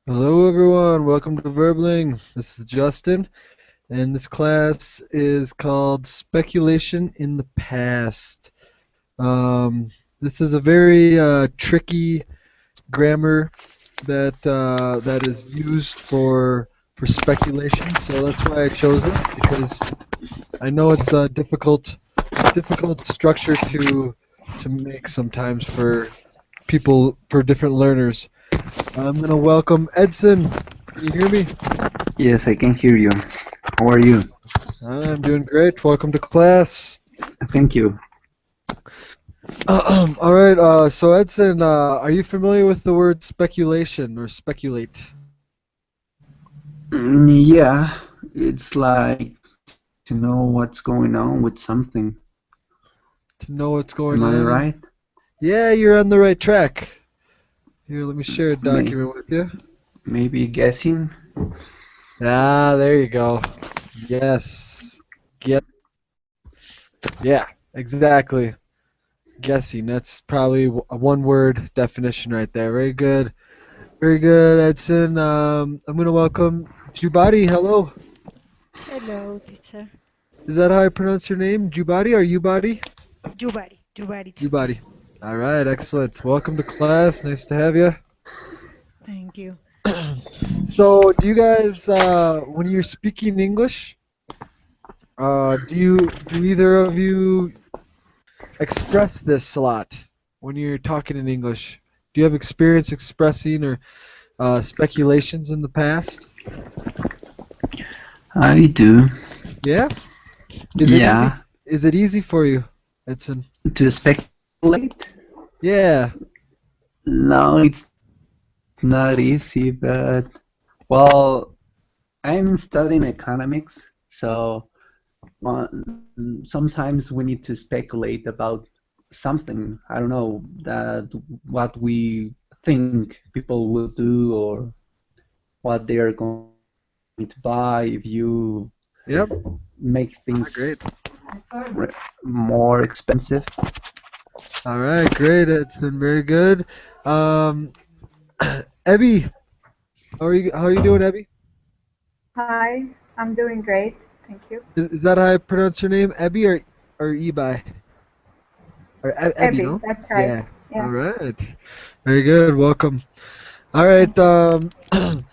Hello everyone, welcome to Verbling. This is Justin, and this class is called Speculation in the Past. Um, this is a very tricky grammar that is used for speculation. So that's why I chose it because I know it's a difficult structure to make sometimes for people for different learners. I'm gonna welcome Edson. Can you hear me? Yes, I can hear you. How are you? I'm doing great. Welcome to class. Thank you. All right. So Edson, are you familiar with the word speculation or speculate? Yeah, it's like to know what's going on with something. To know what's going Am I on? And right? yeah, you're on the right track. Here, let me share a May document with you. maybe guessing? Ah, there you go. Yes. Get. Yeah, exactly. Guessing. That's probably a one-word definition right there. Very good. Very good, Edson. I'm gonna welcome Jubadi. Hello. Hello, teacher. Is that how I pronounce your name? Jubadi or Ubadi? Jubari, it's okay. Jubadi. All right, excellent. Welcome to class. Nice to have you. Thank you. So, do you guys, when you're speaking English, do either of you express this a lot when you're talking in English? Do you have experience expressing or speculations in the past? I do. Yeah. Is it easy? Yeah, Is it easy for you, Edson? to speculate? Yeah. No, it's not easy, but well, I'm studying economics, so uh, sometimes we need to speculate about something. I don't know that what we think people will do or what they are going to buy if you Yep. make Ah, things great. more expensive. All right, great. Edson, very good. Um, Ebby, how are you doing, Ebby? Hi, I'm doing great. Thank you. Is that how I pronounce your name, Ebby or Ebi or Ebby? Abby, No. that's right. Yeah. All Yeah. right. Very good. Welcome. All right. Thank you.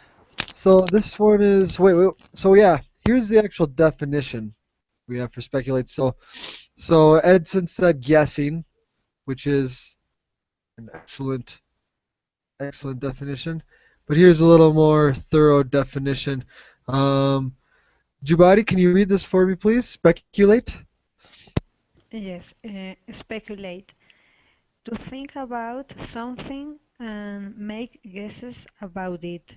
So this one is wait. So yeah, here's the actual definition we have for speculate. So Edson said guessing, which is an excellent definition. But here's a little more thorough definition. Um, Jubadi, can you read this for me, please? Speculate. Yes, speculate. To think about something and make guesses about it.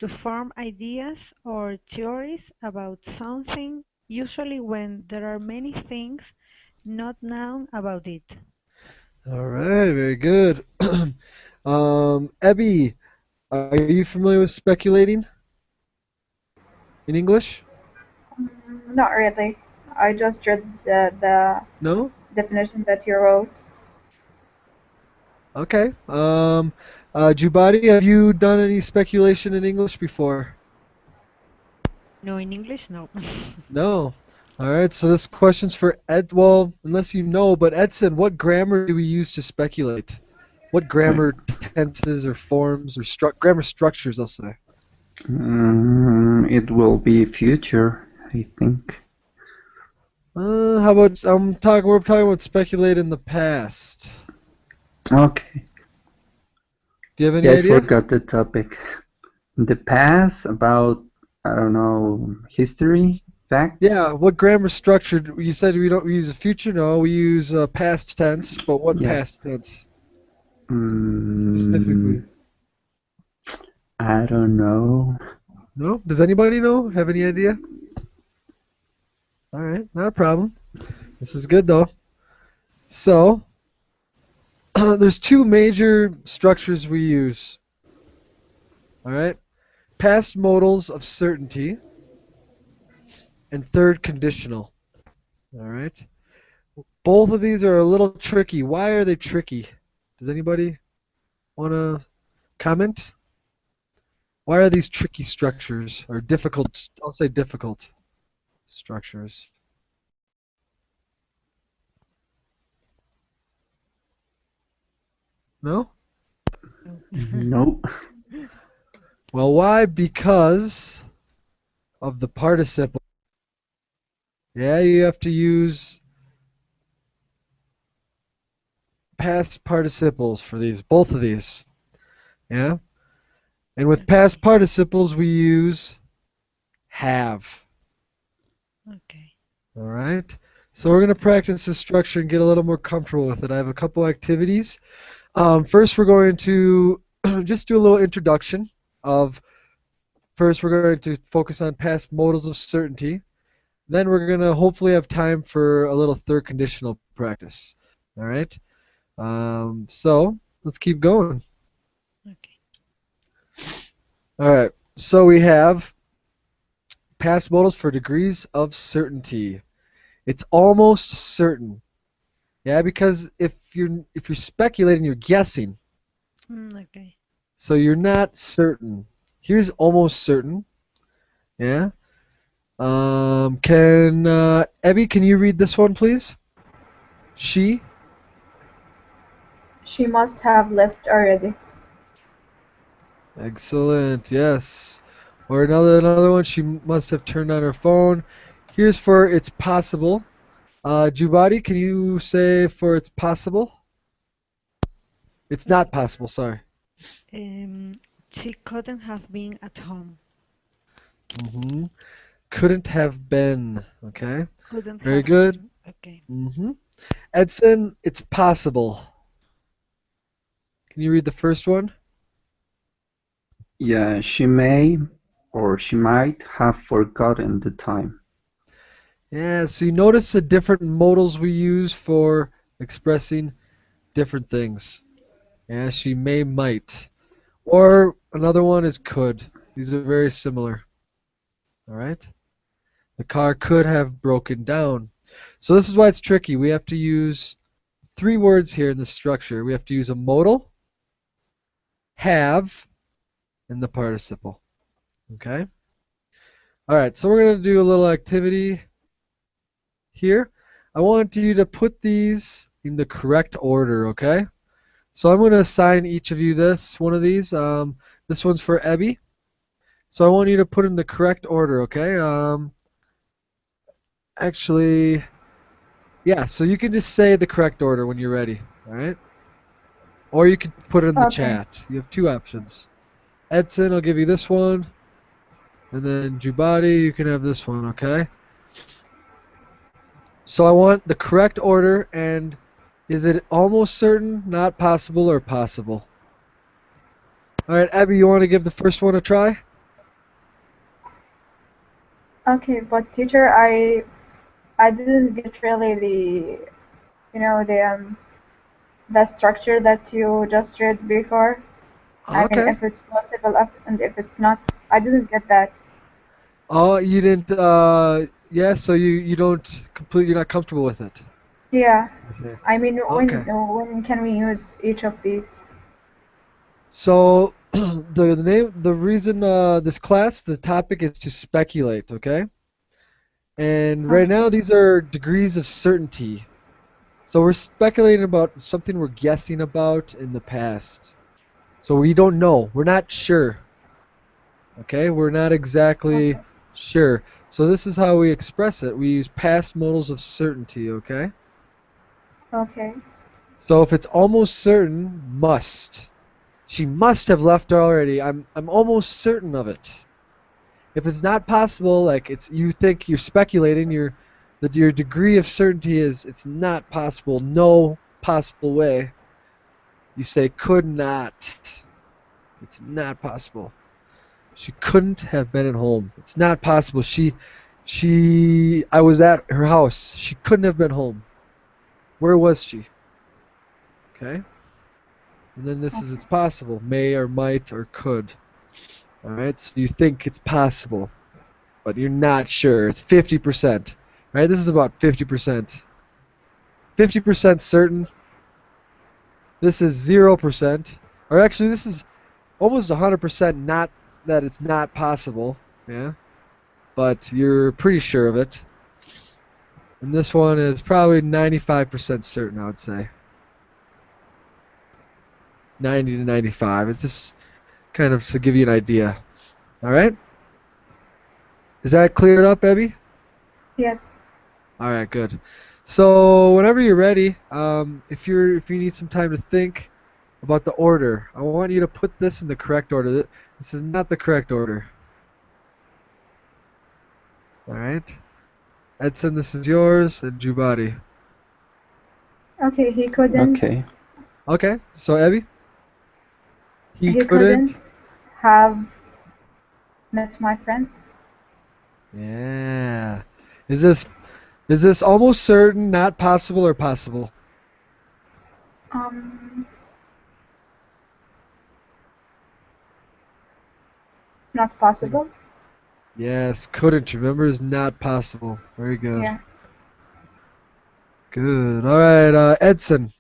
To form ideas or theories about something, usually when there are many things not known about it. All right, very good. Ebby, are you familiar with speculating in English? Not really. I just read the No? definition that you wrote. Okay. Jubadi, have you done any speculation in English before? No, in English, no. No. All right, so this question's for Ed. Well, unless you know, but Edson, what grammar do we use to speculate? What grammar tenses or forms or grammar structures, I'll say? It will be future, I think. How about we're talking about speculate in the past. Okay. Do you have any Yeah, I idea? forgot the topic. The past about, I don't know, history, facts? Yeah, what grammar structure? You said we don't use a future. No, we use past tense. But what Yeah. past tense Mm, specifically? I don't know. No? Does anybody know? Have any idea? All right, not a problem. This is good though. So, there's two major structures we use. All right, past modals of certainty and third conditional. All right, both of these are a little tricky. Why are they tricky? Does anybody want to comment? Why are these tricky structures or difficult? I'll say difficult structures. No? Nope. Well, why? Because of the participle. Yeah, you have to use past participles for these, both of these. Yeah? And with past Okay. participles, we use have. Okay. All right? So we're going to practice this structure and get a little more comfortable with it. I have a couple activities. First, we're going to just do a little introduction of, first, we're going to focus on past modals of certainty. Then we're going to hopefully have time for a little third conditional practice. All right? So let's keep going. Okay. All right. So we have past modals for degrees of certainty. It's almost certain. Yeah, because if you're speculating, you're guessing. Okay. So you're not certain. Here's almost certain. Yeah. Can Abby, can you read this one, please? She. She must have left already. Excellent. Yes. Or another one. She must have turned on her phone. Here's for it's possible. Jubadi, can you say for it's possible? It's not possible. Sorry. Um, she couldn't have been at home. Mm-hmm. Couldn't have been. Okay. Couldn't Very have good. been. Okay. Mm-hmm. Edson, it's possible. Can you read the first one? Yeah, she may or she might have forgotten the time. Yeah, so you notice the different modals we use for expressing different things. Yeah, she may, might. Or another one is could. These are very similar. All right? The car could have broken down. So this is why it's tricky. We have to use three words here in the structure. We have to use a modal, have, and the participle. Okay? All right, so we're going to do a little activity here. I want you to put these in the correct order, okay? So I'm going to assign each of you one of these. This one's for Ebby. So I want you to put in the correct order, okay? Actually, yeah, so you can just say the correct order when you're ready, all right? Or you can put it in the Okay. chat. You have two options. Edson, I'll give you this one. And then Jubadi, you can have this one, okay? So I want the correct order, and is it almost certain, not possible, or possible? All right, Abby, you want to give the first one a try? Okay, but teacher, I didn't get really the structure that you just read before. I mean, Okay. if it's possible and if it's not, I didn't get that. Oh, you didn't, yeah, so you don't you're not comfortable with it. Yeah, I see. I mean, Okay. when can we use each of these? So the reason this class, the topic is to speculate, okay? And right now Okay, these are degrees of certainty. So we're speculating about something we're guessing about in the past. So we don't know. We're not sure. Okay? We're not exactly okay, sure. So this is how we express it. We use past modals of certainty, okay? okay, So if it's almost certain, must. She must have left already. I'm almost certain of it. If it's not possible, like it's you think you're speculating, your degree of certainty is it's not possible, no possible way. You say could not. It's not possible. She couldn't have been at home. It's not possible. I was at her house. She couldn't have been home. Where was she? Okay? And then this is okay, it's possible. May or might or could. Alright, so you think it's possible, but you're not sure. It's 50%. Right? This is about 50%. 50% certain. This is 0%. Or actually, this is almost 100% that it's not possible, yeah, but you're pretty sure of it. And this one is probably 95% certain, I would say. 90 to 95. It's just kind of to give you an idea. All right? Is that cleared up, Abby? Yes. All right, good. So whenever you're ready, if you need some time to think about the order, I want you to put this in the correct order. This is not the correct order. All right? Edson, this is yours, and Jubadi. Okay, he couldn't. Okay. Okay, so Abby? He He couldn't. couldn't have met my friend. Yeah. Is this almost certain, not possible, or possible? Um, Not possible. Yes, couldn't. Remember, is not possible. Very good. Yeah. Good. All right, Edson.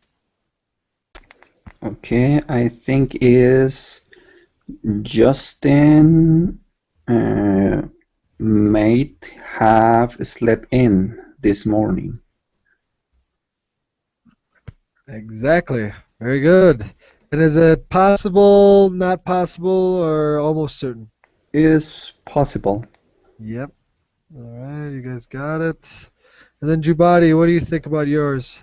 Okay, I think is Justin might have slept in this morning. Exactly. Very good. And is it possible, not possible, or almost certain? Is possible. Yep. All right, you guys got it. And then Jubadi, what do you think about yours?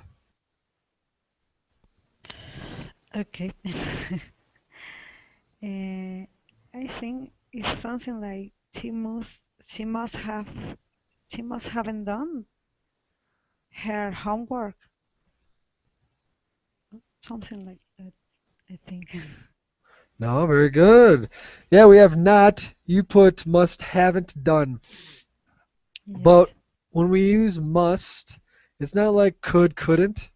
Okay. I think it's something like she must have she must haven't done her homework. Something like that, I think. No, very good. Yeah, we have not. You put must, haven't done. Yes, But when we use must, it's not like could, couldn't.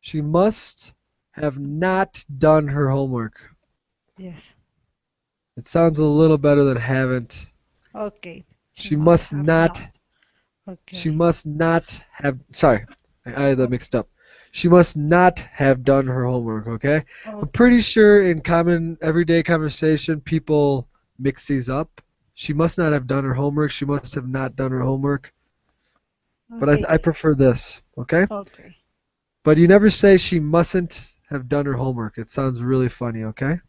She must have not done her homework. yes. It sounds a little better than haven't. Okay. She She must must have not. not. She Okay. must not have. Sorry, I had that O- mixed up. She must not have done her homework. Okay. I'm Okay. pretty sure in common everyday conversation people mix these up. She must not have done her homework. She must have not done her homework. But Okay. I prefer this. Okay. Okay. But you never say she mustn't have done her homework. It sounds really funny. Okay.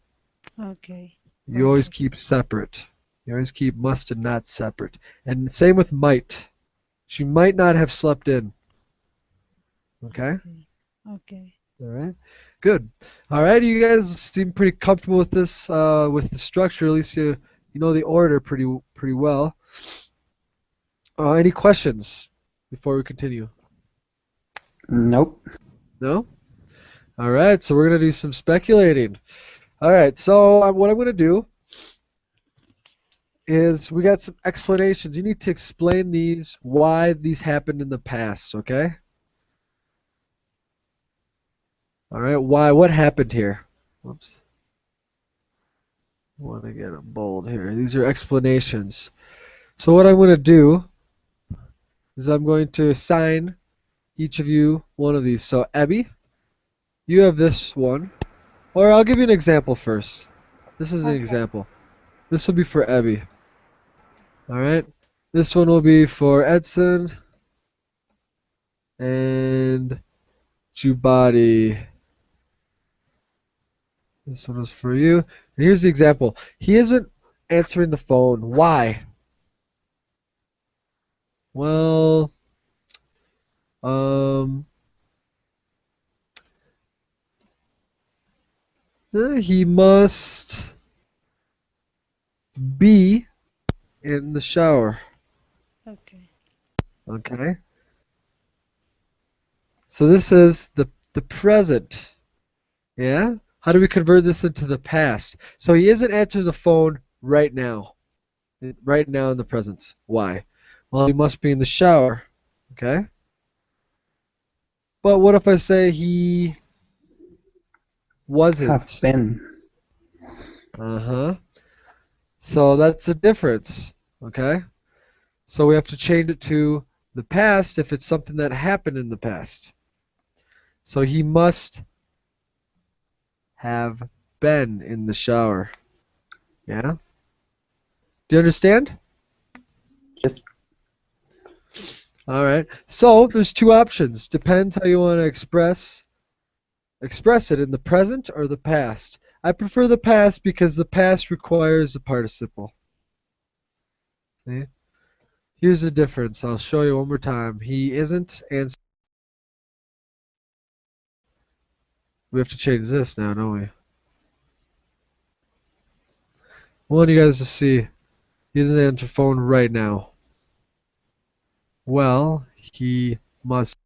Okay. You always Perfect. keep separate. You always keep must and not separate. And same with might. She might not have slept in. Okay? Okay. Okay. All right. Good. All right, you guys seem pretty comfortable with the structure. At least you know the order pretty well. Any questions before we continue? Nope. No? All right, so we're gonna do some speculating. All right, so what I'm gonna do is we got some explanations. You need to explain these, why these happened in the past, okay? All right, why, what happened here? Whoops. I want to get them bold here. These are explanations. So what I'm going to do is I'm going to assign each of you one of these. So Abby, you have this one. Or I'll give you an example first. This is an Okay. example. This will be for Abby. All right. This one will be for Edson and Jubadi. This one is for you. And here's the example. He isn't answering the phone. Why? Well, um, he must be in the shower. Okay. Okay. So this is the present. Yeah? How do we convert this into the past? So he isn't answering the phone right now. Right now in the present. Why? Well, he must be in the shower. Okay? But what if I say he Have wasn't? been. Uh-huh. So that's the difference. Okay? So we have to change it to the past if it's something that happened in the past. So he must have been in the shower. Yeah? Do you understand? Yes. All right. So there's two options. Depends how you want to express it in the present or the past. I prefer the past because the past requires a participle. See? Here's the difference. I'll show you one more time. He isn't, and we have to change this now, don't we? I want you guys to see. He doesn't answer phone right now. Well, he must.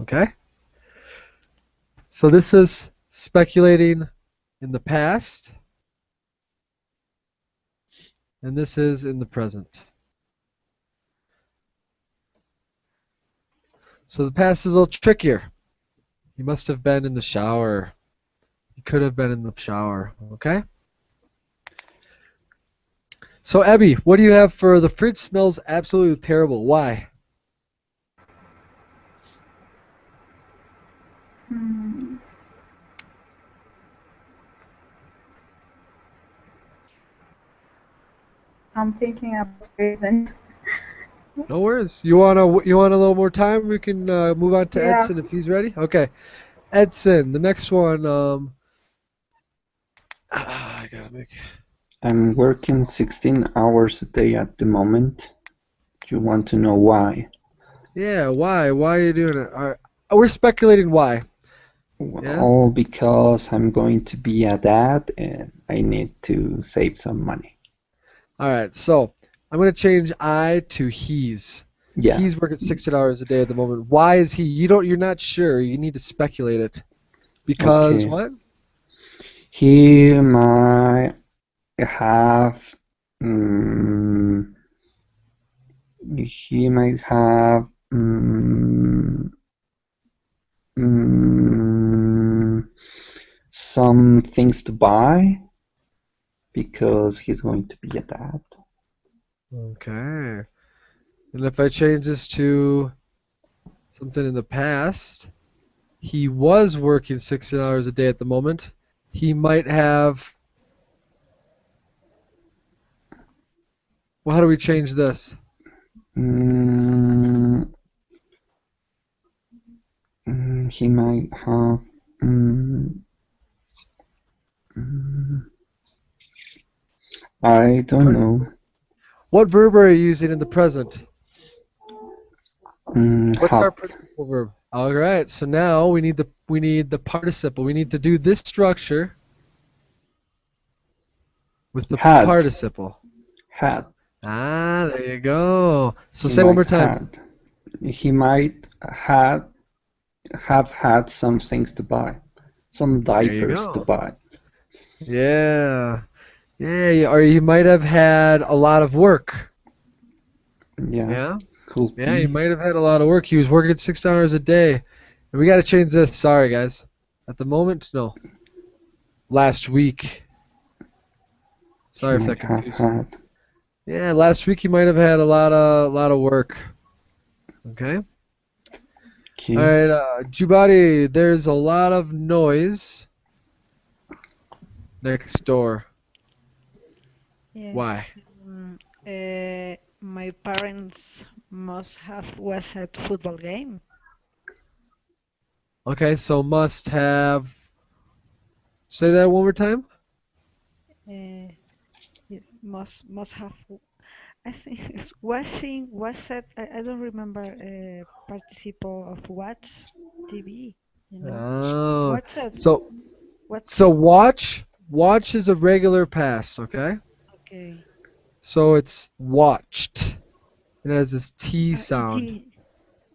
Okay? So this is speculating in the past, and this is in the present. So the past is a little trickier. He must have been in the shower. He could have been in the shower. Okay? So, Abby, what do you have for the fridge smells absolutely terrible? Why? Hmm. I'm thinking about reason. No worries. You want a little more time? We can move on to Yeah. Edson if he's ready. Okay, Edson, the next one. I gotta make. I'm working 16 hours a day at the moment. Do you want to know why? Yeah, why? Why are you doing it? All right. We're speculating why. Yeah. Well, because I'm going to be a dad and I need to save some money. All right. So I'm gonna change I to he's. Yeah. He's working 16 hours a day at the moment. Why is he? You don't. You're not sure. You need to speculate it. Because Okay. what? He might have. mm he might have. Mm, some things to buy because he's going to be a dad. Okay. And if I change this to something in the past, he was working 16 hours a day at the moment. He might have. Well, how do we change this? Mm, he might have. Mm, mm, I don't know. What verb are you using in the present? What's our Have. principal verb? All right. So now we need the participle. We need to do this structure with the Had. participle. Had. Ah, there you go. So He say it one more might time. had. He might have had some things to buy. Some There you diapers to go. buy. Yeah. Yeah, or he might have had a lot of work. Yeah, Yeah? could Yeah, he be. might have had a lot of work. He was working 6 hours a day. And we got to change this. Sorry, guys. At the moment, no. Last week. He Sorry if might that have confused you. had. Yeah, last week he might have had a lot of work. Okay? All Okay. right, Jubadi, there's a lot of noise next door. Yes. Why? Mm, my parents must have watched a football game. Okay, so must have. Say that one more time. Uh, yes, must have. I think it's watching. Was it? I don't remember. Participle of watch TV. You know. Oh, What's it? so What's so it? watch is a regular past, okay? Okay. So it's watched. It has this T sound.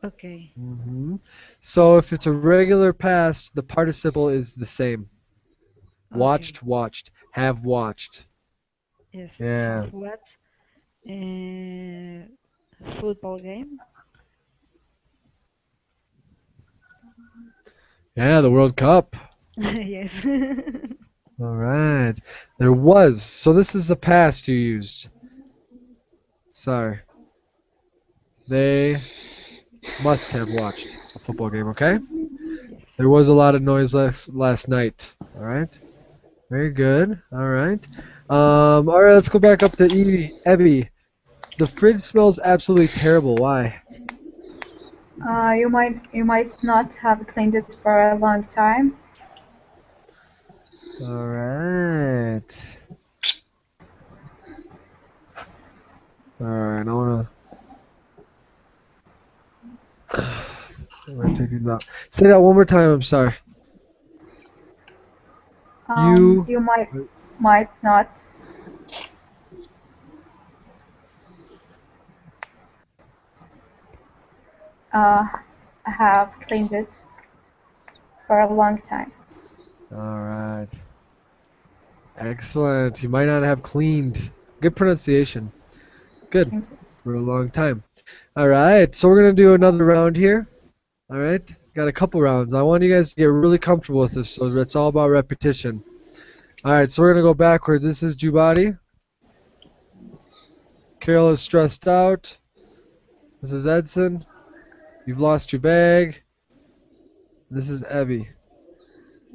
Okay. hmm So if it's a regular past, the participle is the same. Okay. Watched, watched, have watched. Yes. Yeah. Have watched a football game. Yeah, the World Cup. Yes. All right. There was. So this is the past you used. Sorry. They must have watched a football game, okay? Yes. There was a lot of noise last night. All right? Very good. All right. All right, let's go back up to Evie. Evie, the fridge smells absolutely terrible. Why? You might not have cleaned it for a long time. All right. All right. I'm gonna take these out. Say that one more time. I'm sorry. You. You might not uh, have cleaned it for a long time. All right. Excellent. You might not have cleaned. Good pronunciation. Good. Thank you. For a long time. All right. So we're gonna do another round here. All right. Got a couple rounds. I want you guys to get really comfortable with this, so it's all about repetition. All right. So we're gonna go backwards. This is Jubadi. Carol is stressed out. This is Edson. You've lost your bag. This is Evie.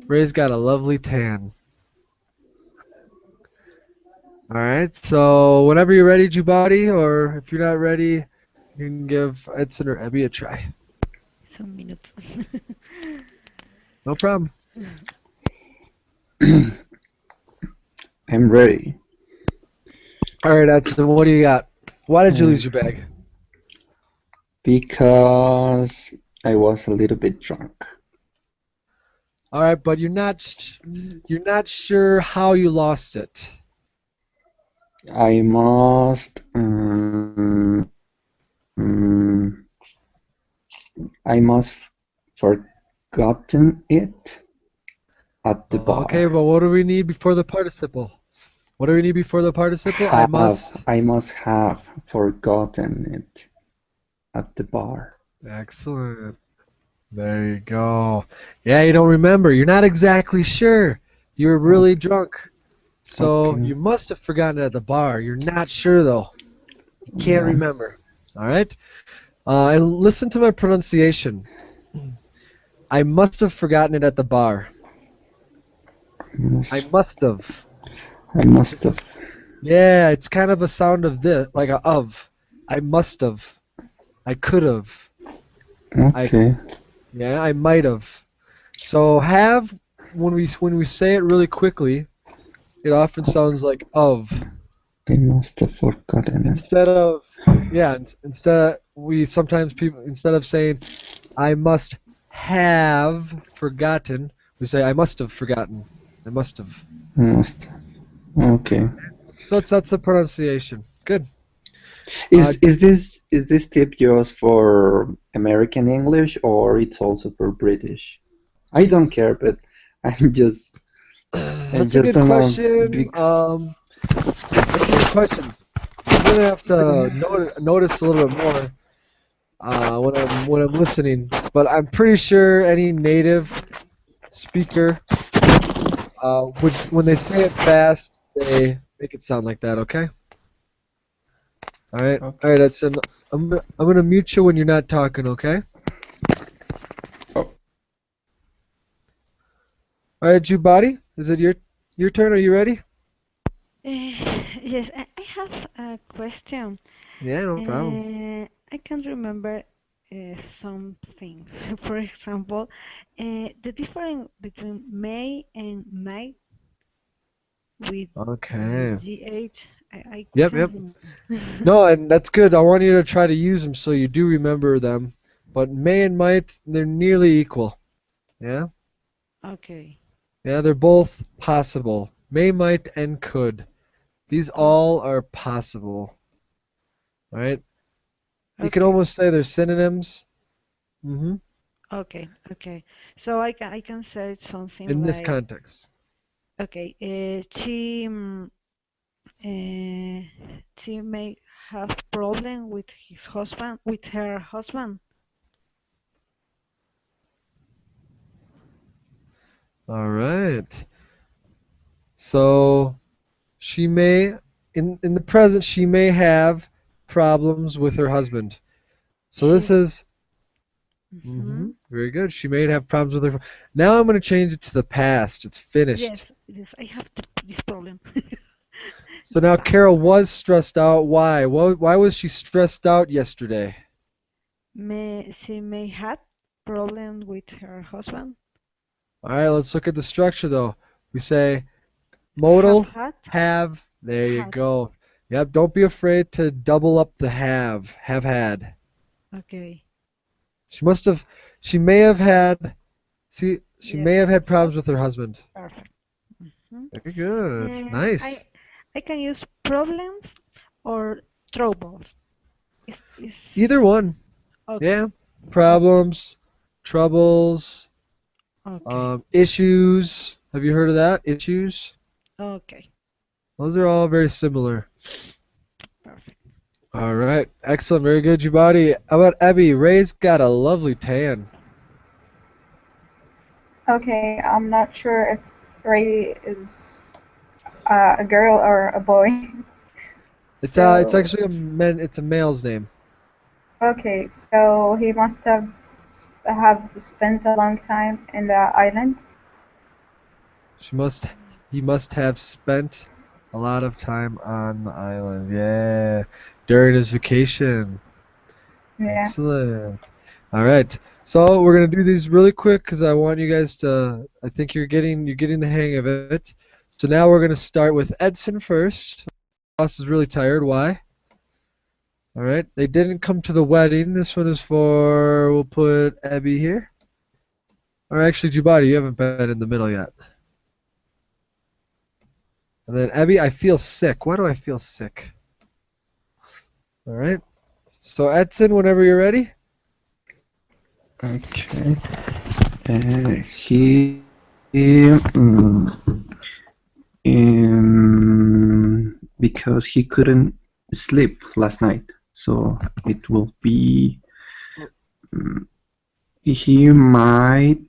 Ray's got a lovely tan. All right. So whenever you're ready, Jubadi, or if you're not ready, you can give Edson or Evie a try. Some minutes. No problem. I'm ready. All right, Edson. What do you got? Why did you lose your bag? Because I was a little bit drunk. All right, but you're not sure how you lost it. I must I must forgotten it at the bar. Okay, but what do we need before the participle? What do we need before the participle? I must have forgotten it at the bar. Excellent. There you go. Yeah, you don't remember. You're not exactly sure. You're really drunk. So Okay. you must have forgotten it at the bar. You're not sure, though. You can't Yeah. remember. All right? And listen to my pronunciation. I must have forgotten it at the bar. I must have. I must have. Yeah, it's kind of a sound of this, like a of. I must have. I could have. Okay. Yeah, I might have. So have when we say it really quickly, it often sounds like of. I must have forgotten it. Instead of instead of saying I must have forgotten, we say I must have forgotten. I must have. Must. Okay. So that's the pronunciation. Good. Is this tip just for American English or it's also for British? I don't care, but I'm just That's a good don't know question. That's a good question. I'm gonna have to notice a little bit more when I'm listening. But I'm pretty sure any native speaker would when they say it fast, they make it sound like that. Okay. All right. Okay. All right, Edson. I'm gonna mute you when you're not talking. Okay. Oh. All right, Jubadi. Is it your turn? Are you ready? Yes, I have a question. Yeah, no problem. I can't remember some things. For example, the difference between may and might with Okay. GH, I Yep, can't yep. remember. No, and that's good. I want you to try to use them so you do remember them. But may and might, they're nearly equal. Yeah? Okay. Yeah, they're both possible. May, might, and could. These Oh, all are possible. All right? You can okay. almost say they're synonyms. hmm Okay. Okay. So I can say something In this like, context. okay, she may have problem with her husband. All right. So she may, in the present, she may have problems with her husband. So this She. is Hmm. Very good. She may have problems with her. Now I'm going to change it to the past. It's finished. Yes, yes, I have this problem. So The now past. Carol was stressed out. Why? Why was she stressed out yesterday? She may had problem with her husband. All right, let's look at the structure though. We say Have modal, had, have. There you had. go. Yep, don't be afraid to double up the have had. Okay. She must have, she may have had, see, she may Yes, have had had. problems with her husband. Perfect. Hmm. Very good. And I Nice. I can use problems or troubles. Is Either one. okay. Yeah. Problems, troubles, Okay. issues. Have you heard of that? Issues? Okay. Those are all very similar. Perfect. All right. Excellent. Very good, Jubadi. How about Abby? Ray's got a lovely tan. Okay, I'm not sure if Ray is a girl or a boy. It's So, actually it's a male's name. okay, so he must have spent a long time in the island. She must he must have spent a lot of time on the island. Yeah. During his vacation. Yeah. Excellent. All right. So we're gonna do these really quick because I want you guys to. I think you're getting the hang of it. So now we're gonna start with Edson first. Boss is really tired. Why? All right. They didn't come to the wedding. This one is for. We'll put Abby here. Or actually, Jubadi, you haven't been in the middle yet. And then Abby, I feel sick. Why do I feel sick? All right. So Edson, whenever you're ready. Okay. He because he couldn't sleep last night, so it will be um, he might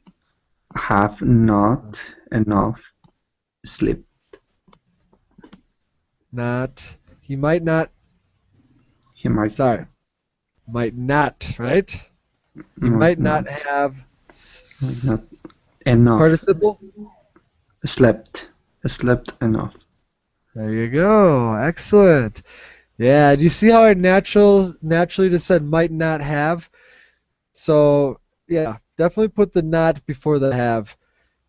have not enough sleep. Not. He might not. He might Sorry. Might not. Right. He might might not not have might not enough participle. slept slept enough. There you go. Excellent. Yeah. Do you see how I naturally just said might not have? So yeah, definitely put the not before the have.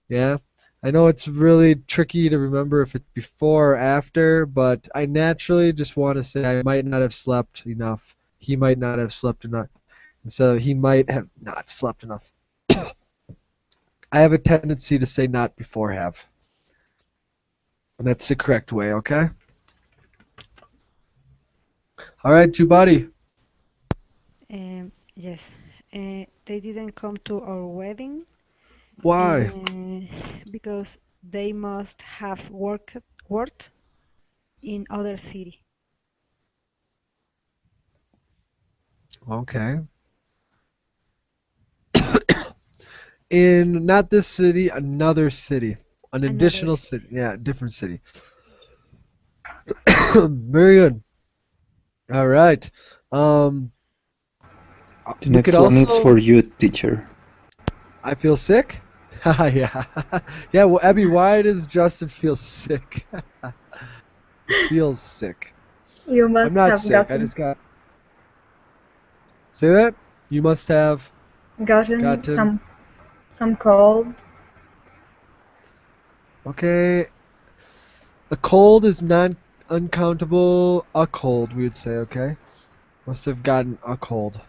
Yeah. I know it's really tricky to remember if it's before or after, but I naturally just want to say I might not have slept enough. He might not have slept enough. And so he might have not slept enough. I have a tendency to say not before have. And that's the correct way, okay? All right, Jubadi. Yes. They didn't come to our wedding Why? because they must have worked in other city. Okay. In not this city, another city. An Another additional city. city. Yeah, different city. Very good. All right. Um, The we could next one is also. for you, teacher. I feel sick. Yeah. Yeah. Well, Abby, why does Justin feel sick? He feels sick. You I'm must not have sick. I just got. Say that. You must have gotten gotten. some cold. Okay. A cold is not uncountable. A cold, we would say. Okay. Must have gotten a cold.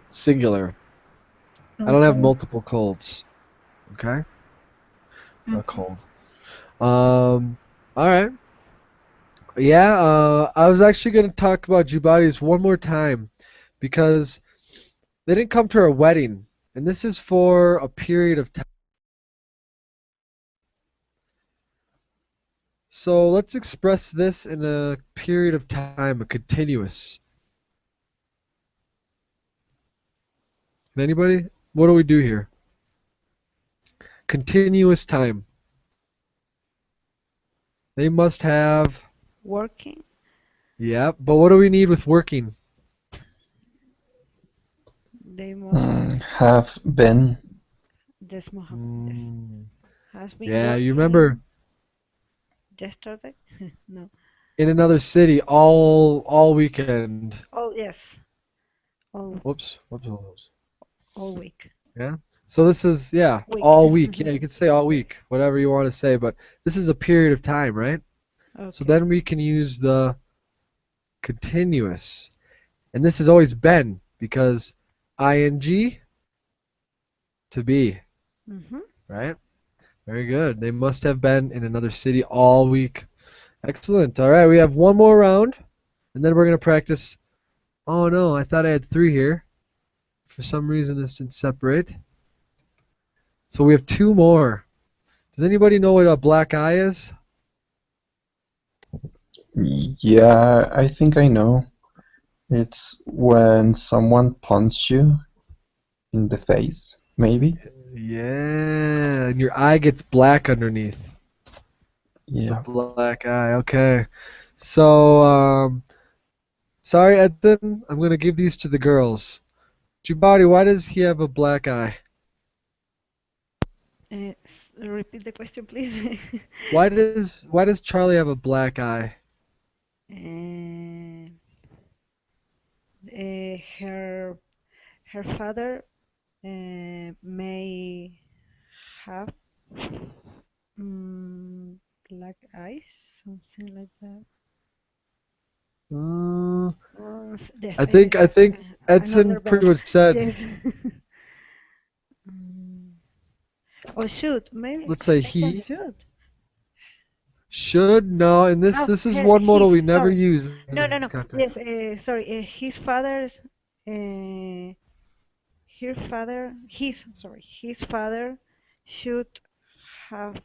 Singular. I don't have Okay. multiple colds. Okay. A Okay. cold. All right. Yeah. I was actually going to talk about Jubadi's one more time because they didn't come to our wedding, and this is for a period of time. So let's express this in a period of time, a continuous. Can anybody? What do we do here? Continuous time. They must have. Working. Yeah, but what do we need with working? They must Have been. this must this Mm, has been yeah, you remember working yesterday. No. in another city all weekend. Oh yes, all Whoops. all week. Yeah. So this is yeah, Week. all week. Yeah, you could say all Yes. week, whatever you want to say, but this is a period of time, right? So Okay. then we can use the continuous. And this has always been because ing to be, Mhm. right? Very good. They must have been in another city all week. Excellent. All right, we have one more round, and then we're going to practice. Oh no, I thought I had three here. For some reason, this didn't separate. So we have two more. Does anybody know what a black eye is? Yeah, I think I know. It's when someone punches you in the face, maybe? Yeah, and your eye gets black underneath. It's a Yeah. black eye. Okay. So, sorry, Edson, I'm gonna give these to the girls. Jubari, why does he have a black eye? Repeat the question, please. Why does Charlie have a black eye? Uh, her father may have mm, black eyes, something like that. Uh, Yes, I think Edson another pretty bear. much said, Yes. Mm, or should maybe let's say I can he should. should. No, and this Oh, this is one modal his we never sorry. use in this No. context. Yes, sorry. His father's uh, her father. His father should have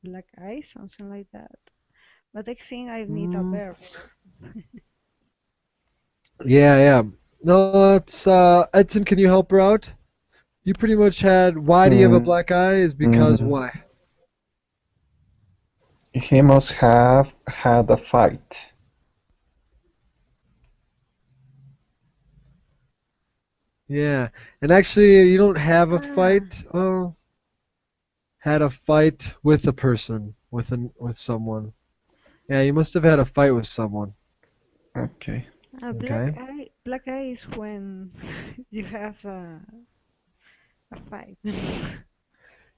black eyes, something like that. But I think I need a Mm, verb. yeah. No, it's Edson, can you help her out? You pretty much had why do you have a black eye is because Mm, why? he must have had a fight. Yeah. And actually you don't have a Ah, fight. Well, had a fight with a person, with someone. Yeah, you must have had a fight with someone. Okay. a black Okay. eye. Black eye is when you have a fight.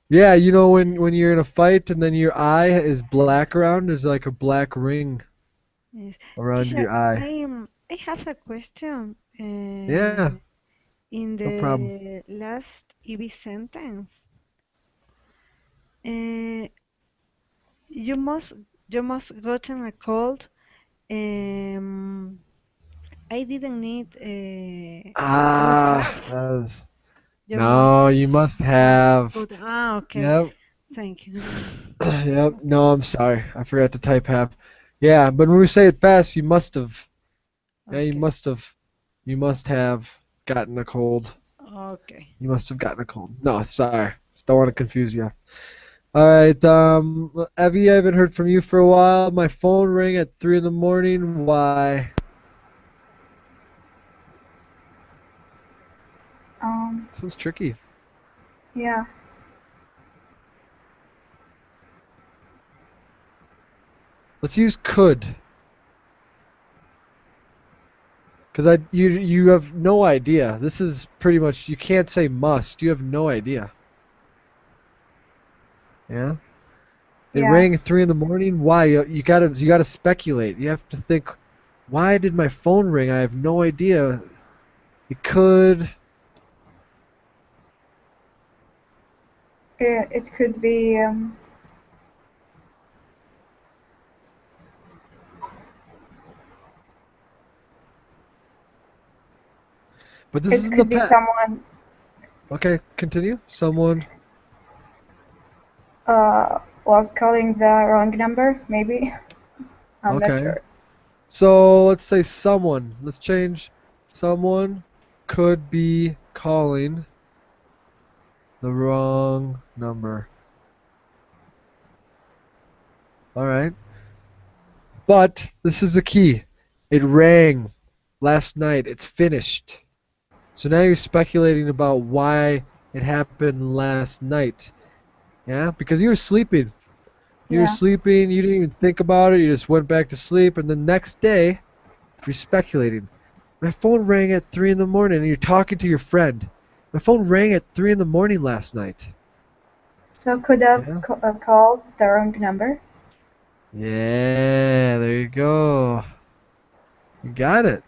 Yeah, you know when you're in a fight and then your eye is black around, there's like a black ring Yes. around Teacher, your eye. I have a question. Yeah, In no problem. the last EV sentence, uh, you must you must gotten a cold. Um, I didn't need must Ah, have. that is, You must no, you must have. put. Ah, okay. Yep. Thank you. Yep. No, I'm sorry. I forgot to type have. Yeah, but when we say it fast, you must have. Yeah, you Okay. must have. You must have gotten a cold. Okay. You must have gotten a cold. No, sorry. Don't want to confuse you. All right, Evie, I haven't heard from you for a while. My phone rang at 3 in the morning. Why? Um, This one's tricky. yeah. Let's use could, because you have no idea. This is pretty much you can't say must. You have no idea. Yeah. It Yeah. rang at 3 in the morning. Why? You gotta speculate. You have to think. Why did my phone ring? I have no idea. It could. It could be But this is it in the could be past. someone Okay, continue. Someone. was calling the wrong number, maybe. I'm not Okay. sure. So let's say someone. Let's change. Someone could be calling the wrong number. All right. But this is the key. It rang last night. It's finished. So now you're speculating about why it happened last night. Yeah, because you were sleeping. You were Yeah. sleeping, you didn't even think about it, you just went back to sleep, and the next day, you're speculating. My phone rang at 3 in the morning, and you're talking to your friend. My phone rang at 3 in the morning last night. So could have Yeah? called the wrong number. Yeah, there you go. You got it.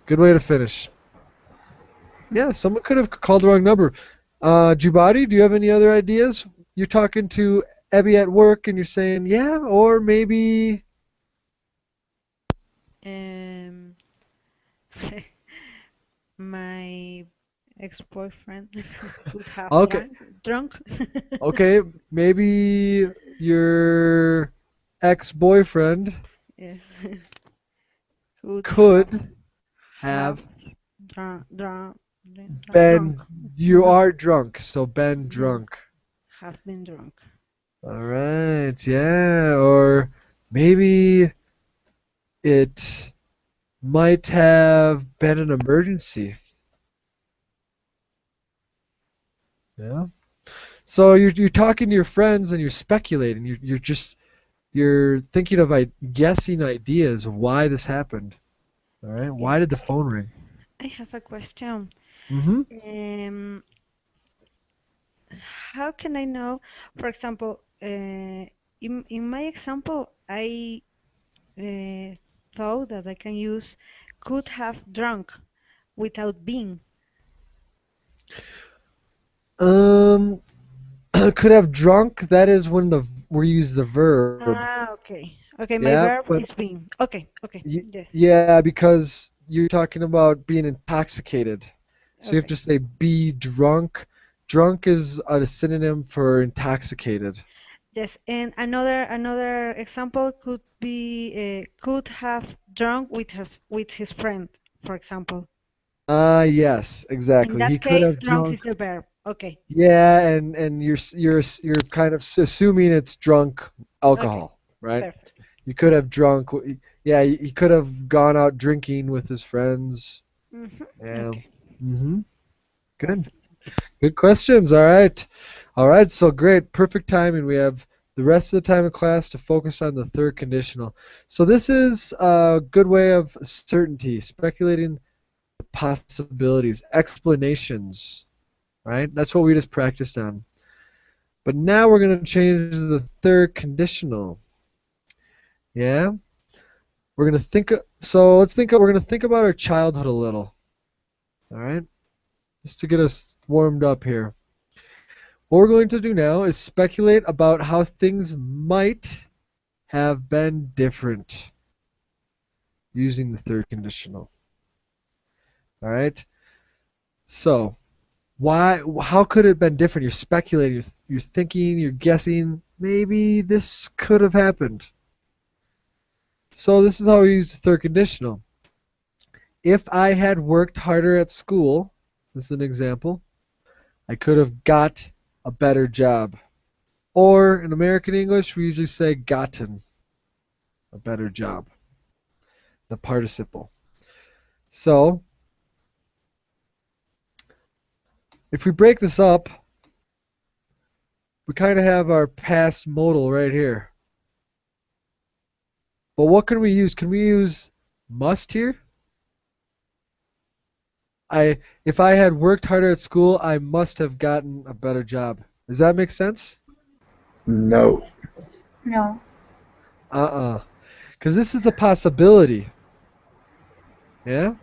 Good way to finish. Yeah, someone could have called the wrong number. Jubadi, do you have any other ideas? You're talking to Abby at work, and you're saying, yeah, or maybe. Um, my ex-boyfriend could have Okay, drunk. okay, maybe your ex-boyfriend Yes, could could have have drunk, drunk, drunk. been. You are drunk, so been Yes, drunk. have been drunk. All right, yeah, or maybe it might have been an emergency. Yeah. So you're talking to your friends and you're speculating. You're thinking of guessing ideas of why this happened. All right. Yes, Why did the phone ring? I have a question. Mm-hmm. Um, how can I know? For example, in my example, I uh, thought that I can use could have drunk without being. Um, could have drunk. That is when we use the verb. Ah, okay. Okay, my Yeah, verb but is being. Okay, okay. y Yes. yeah, because you're talking about being intoxicated. So you have Okay. to say be drunk. Drunk is a synonym for intoxicated. Yes, and another example could be could have drunk with his friend, for example. Yes, In exactly. He that could case, have drunk is drunk. the verb. Okay. Yeah, and you're kind of assuming it's drunk Okay. alcohol, right? Perfect. You could have drunk. Yeah, he could have gone out drinking with his friends. Yeah. Okay. Mm-hmm. Good. Perfect. Good questions. All right. All right. So great. Perfect timing. We have the rest of the time in class to focus on the third conditional. So this is a good way of certainty, speculating the possibilities, explanations, right? That's what we just practiced on. But now we're going to change the third conditional. Yeah? We're going to think so let's think we're going to think about our childhood a little. All right? Just to get us warmed up here. What we're going to do now is speculate about how things might have been different using the third conditional. All right? So, how could it have been different? You're speculating, you're thinking, you're guessing, maybe this could have happened. So this is how we use the third conditional. If I had worked harder at school, this is an example, I could have got a better job. Or in American English, we usually say gotten a better job, the participle. So if we break this up, we kind of have our past modal right here. But what can we use? Can we use must here? If I had worked harder at school, I must have gotten a better job. Does that make sense? No. No. Uh-uh. Because this is a possibility. Yeah?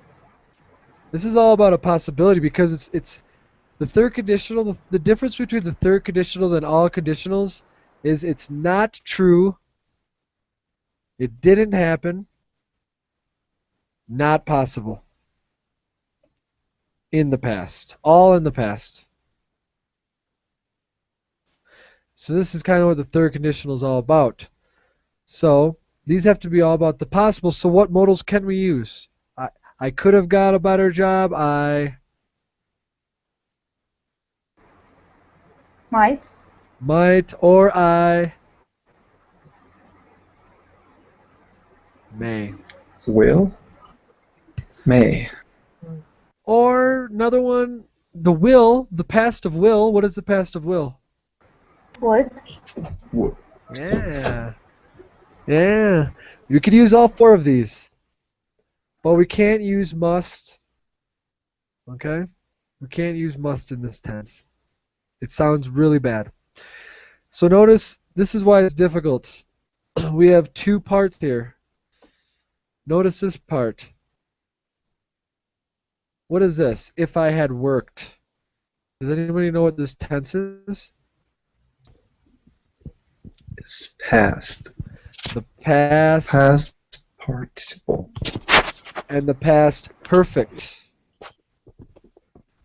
This is all about a possibility because it's the third conditional. The difference between the third conditional and all conditionals is it's not true, it didn't happen, not possible in the past. All in the past. So this is kind of what the third conditional is all about. So these have to be all about the possible. So what modals can we use? I I could have got a better job. I Might. might, or I may. Will. May. Or another one, the will, the past of will. What is the past of will? Would. Would. Yeah. Yeah. You could use all four of these, but we can't use must. Okay? We can't use must in this tense. It sounds really bad. So notice this is why it's difficult. We have two parts here. Notice this part. What is this? If I had worked. Does anybody know what this tense is? It's past. The past Past participle. and the past perfect.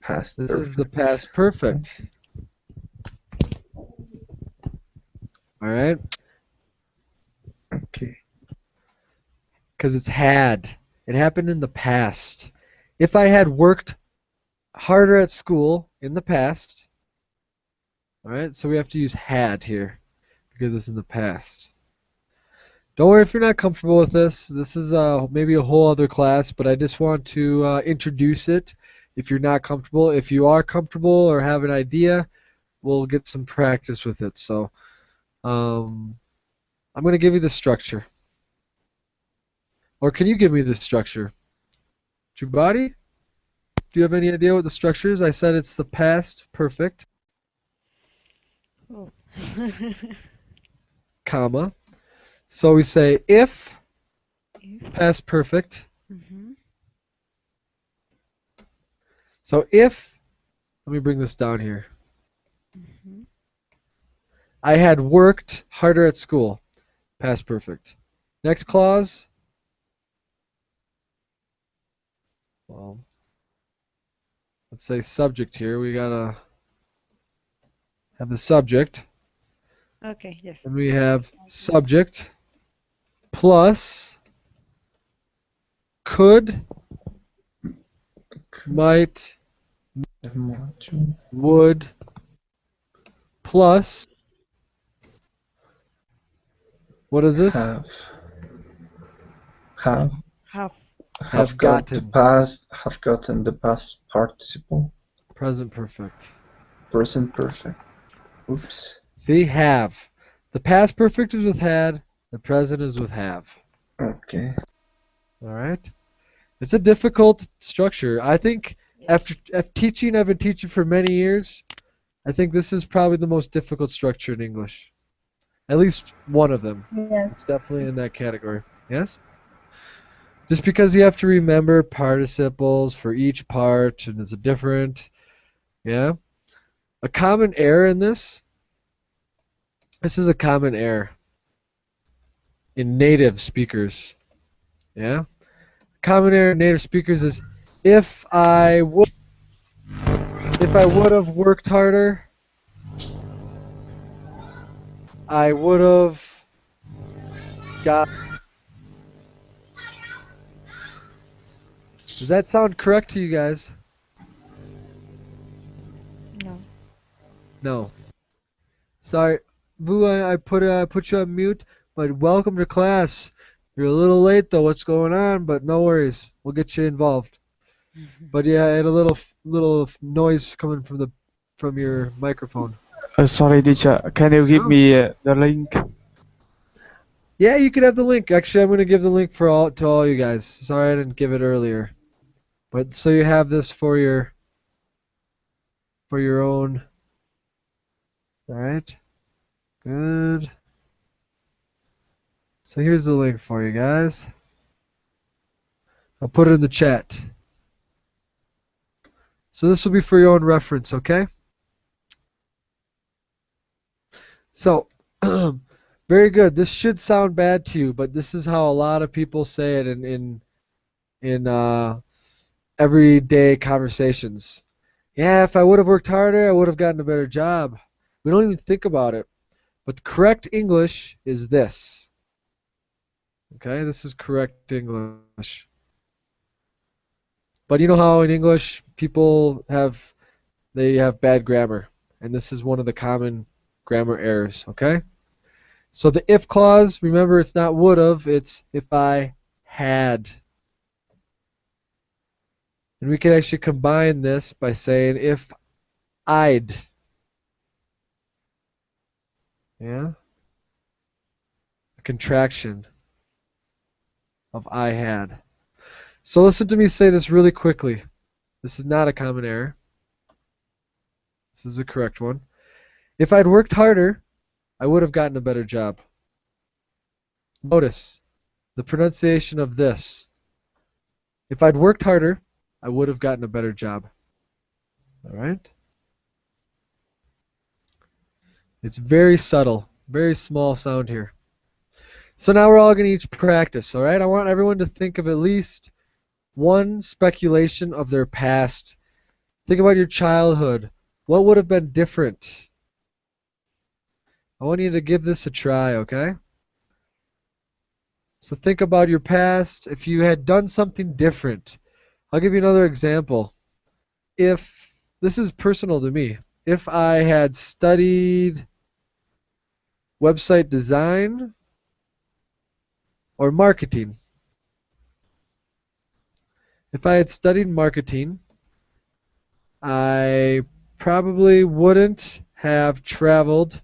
Past This perfect. is the past perfect. All right? Okay. Because it's had. It happened in the past. If I had worked harder at school in the past, all right, so we have to use had here because it's in the past. Don't worry if you're not comfortable with this. This is maybe a whole other class, but I just want to introduce it if you're not comfortable. If you are comfortable or have an idea, we'll get some practice with it. So I'm going to give you the structure. Or can you give me the structure? Jubadi? Do you have any idea what the structure is? I said it's the past perfect, Oh. comma. So we say if If. past perfect. Mm-hmm. So if, let me bring this down here. Mm-hmm. I had worked harder at school. Past perfect. Next clause. Well, let's say subject here. We gotta have the subject. Okay, yes. And we have subject plus could, might, would, plus, what is this? Have. Have. Have gotten. Have gotten the past participle. Present perfect. Present perfect. Oops. See, have. The past perfect is with had. The present is with have. Okay. All right. It's a difficult structure. I think after teaching, I've been teaching for many years. I think this is probably the most difficult structure in English. At least one of them. It's Yes. definitely in that category. Yes? Just because you have to remember participles for each part, and it's a different, yeah? A common error in this is a common error in native speakers, yeah? Common error in native speakers is if I would have worked harder, I would have got. Does that sound correct to you guys? No. No. Sorry, Vu, I put you on mute, but welcome to class. You're a little late though. What's going on? But no worries, we'll get you involved. But yeah, I had a little noise coming from your microphone. Sorry, teacher. Can you give Oh. me the link? Yeah, you could have the link. Actually, I'm gonna give the link to all you guys. Sorry I didn't give it earlier. But so you have this for your own. All right. Good. So here's the link for you guys. I'll put it in the chat. So this will be for your own reference, okay? So, very good. This should sound bad to you, but this is how a lot of people say it in everyday conversations. Yeah, if I would have worked harder, I would have gotten a better job. We don't even think about it. But correct English is this. Okay, this is correct English. But you know how in English people have bad grammar, and this is one of the common grammar errors, okay? So the if clause, remember it's not would have, it's if I had. And we can actually combine this by saying if I'd. Yeah? A contraction of I had. So listen to me say this really quickly. This is not a common error. This is a correct one. If I'd worked harder, I would have gotten a better job. Notice the pronunciation of this. If I'd worked harder, I would have gotten a better job. All right? It's very subtle, very small sound here. So now we're all going to each practice, all right? I want everyone to think of at least one speculation of their past. Think about your childhood. What would have been different? I want you to give this a try, okay? So think about your past. If you had done something different, I'll give you another example. If this is personal to me, if I had studied website design or marketing, if I had studied marketing, I probably wouldn't have traveled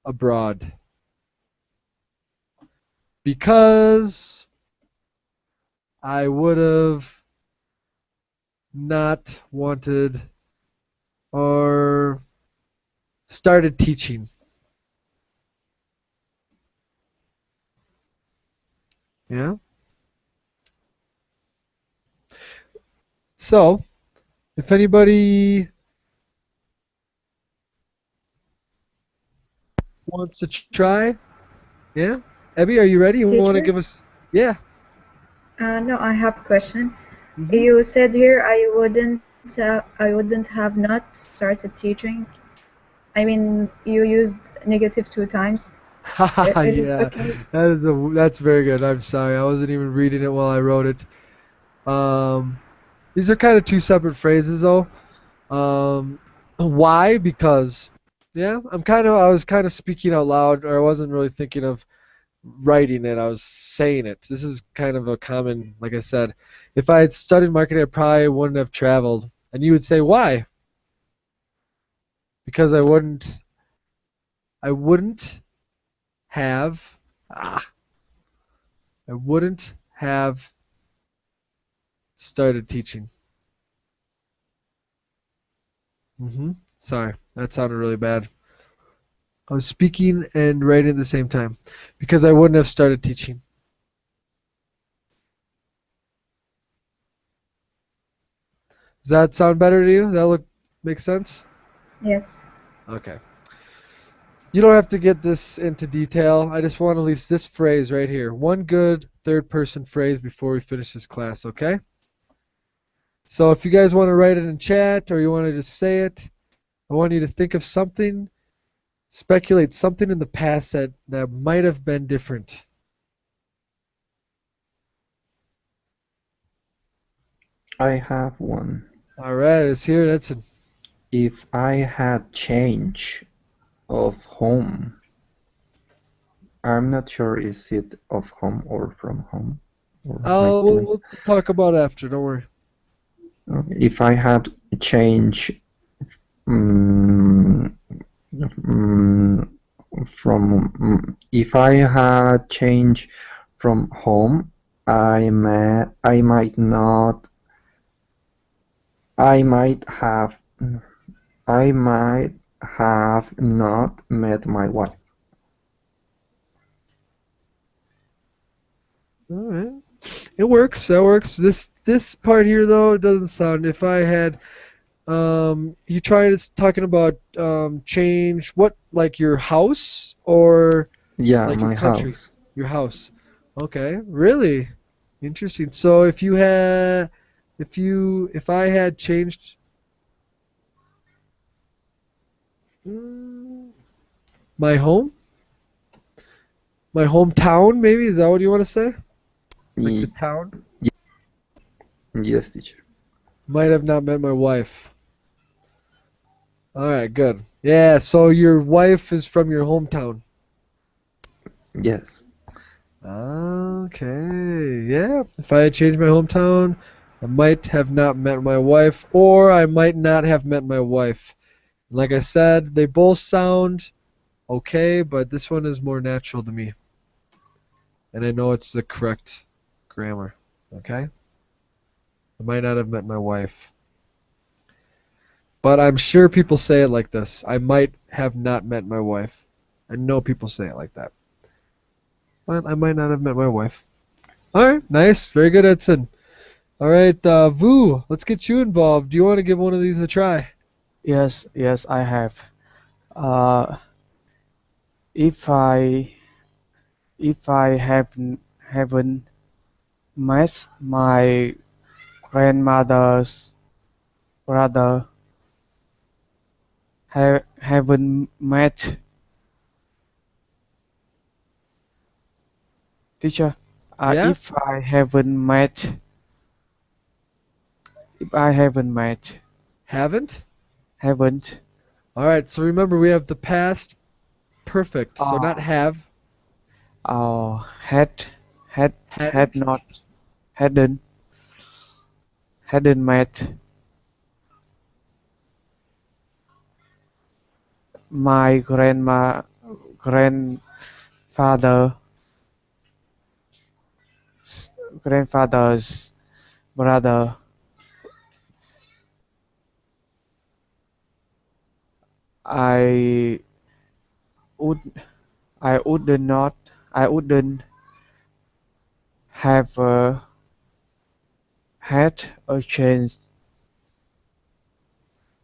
abroad because I would have not wanted or started teaching. Yeah? So, if anybody wants to try, yeah? Abby, are you ready? You want to Teacher? give us... Yeah. No, I have a question. Mm-hmm. You said here I wouldn't have not started teaching. I mean, you used negative 2 times. It is Yeah, okay. that's very good. I'm sorry. I wasn't even reading it while I wrote it. Um, these are kind of two separate phrases though. Why? Because yeah, I was kind of speaking out loud, or I wasn't really thinking of writing it. I was saying it. This is kind of a common, like I said, if I had studied marketing, I probably wouldn't have traveled. And you would say, why? Because I wouldn't have, I wouldn't have started teaching. Sorry, that sounded really bad. I was speaking and writing at the same time because I wouldn't have started teaching. Does that sound better to you? That make sense? Yes. Okay. You don't have to get this into detail. I just want at least this phrase right here. One good third person phrase before we finish this class, okay? So if you guys want to write it in chat or you want to just say it, I want you to think of something, speculate something in the past that might have been different. I have one. All right, let's hear it, Edson. If I had change of home, I'm not sure is it of home or from home or my place. We'll talk about it after, don't worry. Okay. If I had change mm, if I had change from home, I might not I might have I might have not met my wife. All right. It works. That works. This part here though, it doesn't sound. If I had you talking about change what, like your house or Yeah, like your my country? house. Your house. Okay. Really? Interesting. So if I had changed mm, my home, my hometown maybe, is that what you want to say? Like the Y- town? Yes, teacher. Might have not met my wife. All right, good. Yeah, so your wife is from your hometown. Yes. Okay, yeah. If I had changed my hometown, I might have not met my wife, or I might not have met my wife. Like I said, they both sound okay, but this one is more natural to me. And I know it's the correct grammar. Okay? I might not have met my wife. But I'm sure people say it like this. I might have not met my wife. I know people say it like that. But I might not have met my wife. Alright, nice. Very good, Edson. Alright, Vu, let's get you involved. Do you want to give one of these a try? Yes, yes, I have. Uh, if I if I haven't met my grandmother's brother, haven't met teacher. Yeah? If I haven't met, Haven't? haven't, Alright, so remember we have the past perfect. So not uh, have. had, had Hadn't. not, hadn't, hadn't met my grandfather, grandfather's brother. I would, I would not, I wouldn't have had a chance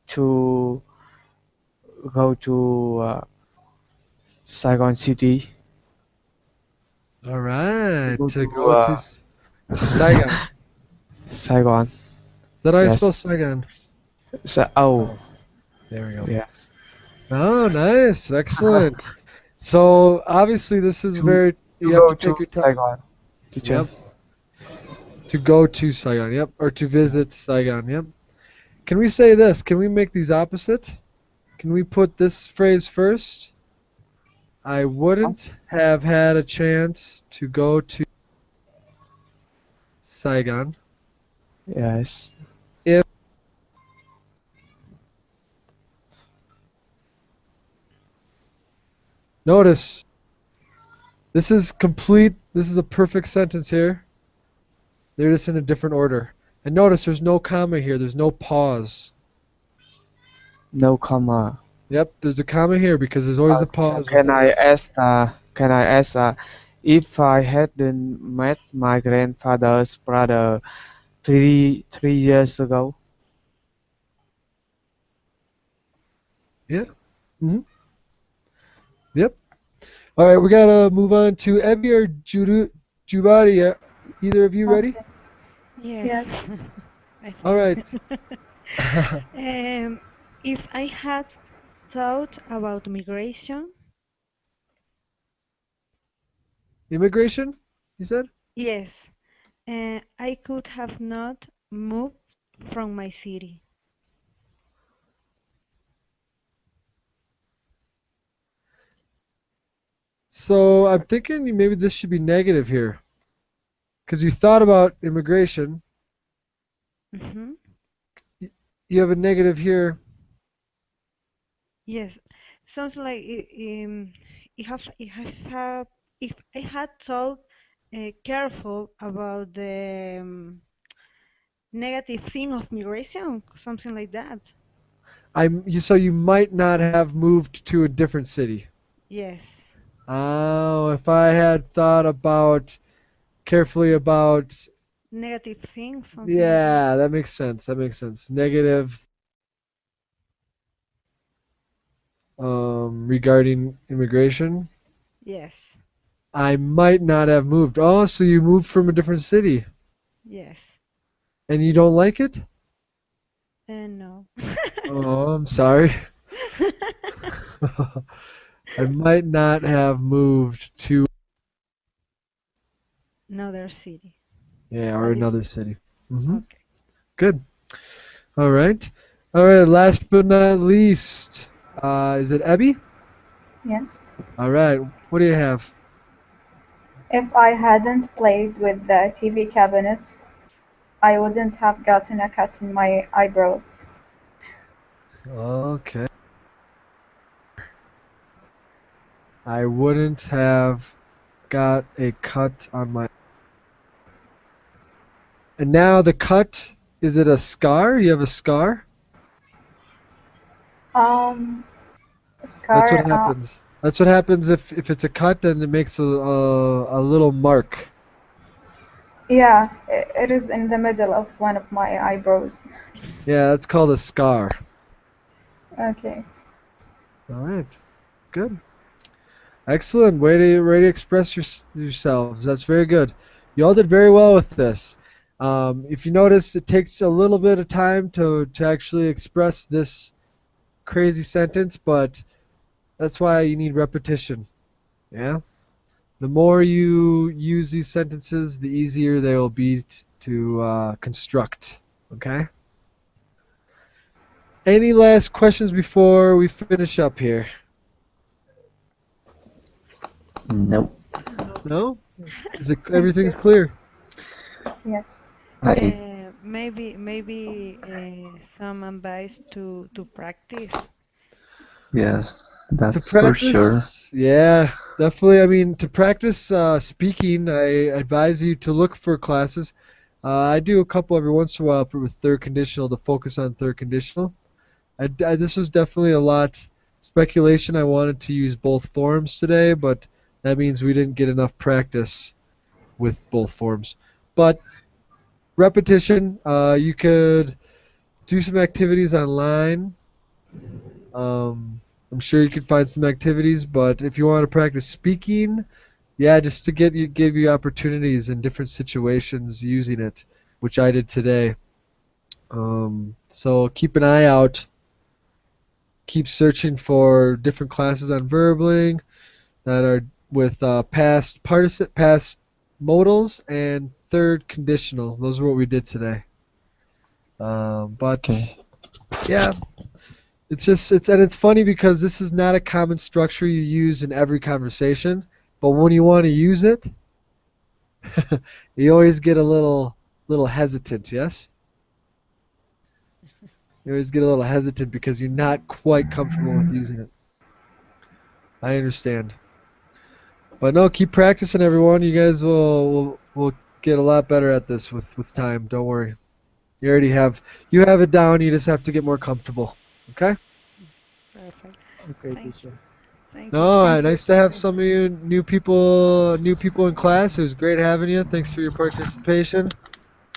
to go to Saigon City, to Alright, go to to go to Saigon. Saigon. Is that how you spell Yes. Saigon? Oh, Oh, there we go. yes. Oh, nice. Excellent. So obviously this is To very, to you have go to to take your time. Saigon, teacher. Yep. To go to Saigon. Yep. Or to visit Saigon. Yep. Can we say this? Can we make these opposite? Can we put this phrase first? I wouldn't have had a chance to go to Saigon Yes. if. Notice, this is complete. This is a perfect sentence here. They're just in a different order. And notice there's no comma here. There's no pause. No comma. Yep, there's a comma here because there's always a Teacher, pause with an if. can I ask, if I hadn't met my grandfather's brother 3 years ago? Yeah. Yep. All right, we gotta move on to Ebi or Jubari. Either of you ready? Okay. Yes, Yes. I All think. right. If I had thought about migration, Immigration, you said? yes, I could have not moved from my city. So I'm thinking maybe this should be negative here because you thought about immigration. Hmm. You have a negative here. Yes, sounds like if I had thought careful about the negative thing of migration, something like that. So you might not have moved to a different city. Yes, Oh, if I had thought about carefully about, negative thing, something like that. yeah, that makes sense. That makes sense. Negative regarding immigration. Yes, I might not have moved. Oh, so you moved from a different city yes, and you don't like it? and no. Oh, I'm sorry. I might not have moved to, Another city. yeah, or A diff another city. Okay. Good. All right. All right. Last but not least, is it Abby? Yes. All right. What do you have? If I hadn't played with the TV cabinet, I wouldn't have gotten a cut in my eyebrow. Okay. I wouldn't have got a cut on my. And now the cut, is it a scar? You have a scar? Um, That's what scar. happens. That's what happens if it's a cut, then it makes a little mark. Yeah, it is in the middle of one of my eyebrows. Yeah, that's called a scar. Okay. All right. Good. Excellent. Way to express yourselves. That's very good. You all did very well with this. If you notice, it takes a little bit of time to actually express this crazy sentence, but that's why you need repetition. Yeah? The more you use these sentences, the easier they will be to construct. Okay? Any last questions before we finish up here? Nope. No? Thank Everything's you. clear? Yes. Maybe some advice to practice. Yes, To that's for sure. practice, yeah, definitely. I mean, to practice speaking, I advise you to look for classes. I do a couple every once in a while with third conditional to focus on third conditional. This was definitely a lot speculation. I wanted to use both forms today, but that means we didn't get enough practice with both forms. But repetition, you could do some activities online. Um, I'm sure you could find some activities, but if you want to practice speaking, yeah, just to give you opportunities in different situations using it, which I did today. So keep an eye out. Keep searching for different classes on Verbling that are with past modals and third conditional. Those are what we did today. But Okay. yeah, it's funny because this is not a common structure you use in every conversation, but when you want to use it, you always get a little hesitant, yes? You always get a little hesitant because you're not quite comfortable with using it. I understand. But no, keep practicing everyone. You guys will get a lot better at this with time. Don't worry. You have it down, you just have to get more comfortable. Okay? Perfect. Okay, Thank, teacher. thank you, No, Thank teacher. you. nice to have some of you new people in class. It was great having you. Thanks for your participation.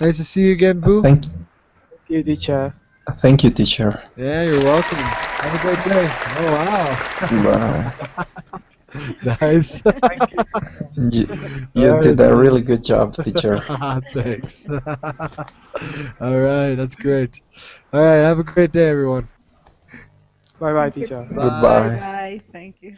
Nice to see you again, Boo. Thank, Thank you, teacher. thank you, teacher. Yeah, you're welcome. Have a great day. Oh, Bye. wow. Nice. Thank you. You All right, did a really thanks. good job, teacher. Thanks. All right, that's great. All right, have a great day, everyone. Bye bye, Thank you. teacher. Bye. Goodbye. Bye. Thank you.